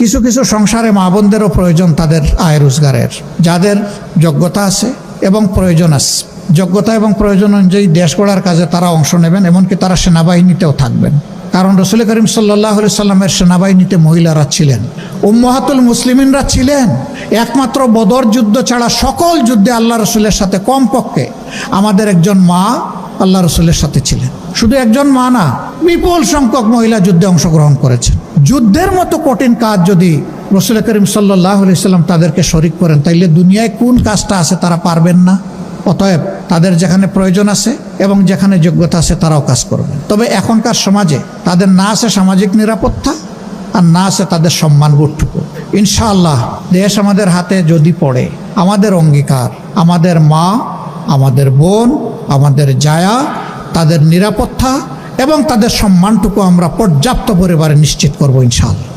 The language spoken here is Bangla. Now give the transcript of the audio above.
কিছু কিছু সংসারে মা বোনদেরও প্রয়োজন তাদের আয় রোজগারের, যাদের যোগ্যতা আছে এবং প্রয়োজন আছে। যোগ্যতা এবং প্রয়োজন অনুযায়ী দেশ গড়ার কাজে তারা অংশ নেবেন, এমনকি তারা সেনাবাহিনীতেও থাকবেন। কারণ রাসূল করিম সাল্লাল্লাহু আলাইহি সাল্লামের সেনাবাহিনীতে মহিলারা ছিলেন, উম্মাহাতুল মুসলিমিনরা ছিলেন। একমাত্র বদর যুদ্ধ ছাড়া সকল যুদ্ধে আল্লাহ রসুলের সাথে কমপক্ষে আমাদের একজন মা আল্লাহ রসুলের সাথে ছিলেন। শুধু একজন মা না, বিপুল সংখ্যক মহিলা যুদ্ধে অংশগ্রহণ করেছেন। যুদ্ধের মতো কঠিন কাজ যদি রাসূল করিম সাল্লাল্লাহু আলাইহি সাল্লাম তাদেরকে শরীক করেন, তাইলে দুনিয়ায় কোন কাজটা আছে তারা পারবেন না? অতএব তাদের যেখানে প্রয়োজন আছে এবং যেখানে যোগ্যতা আছে তারাও কাজ করবেন। তবে এখনকার সমাজে তাদের না আছে সামাজিক নিরাপত্তা, আর না আছে তাদের সম্মানবোধটুকু। ইনশাআল্লাহ দেশ আমাদের হাতে যদি পড়ে, আমাদের অঙ্গীকার আমাদের মা, আমাদের বোন, আমাদের জায়া, তাদের নিরাপত্তা এবং তাদের সম্মানটুকু আমরা পর্যাপ্ত পরিমাণে নিশ্চিত করব ইনশাআল্লাহ।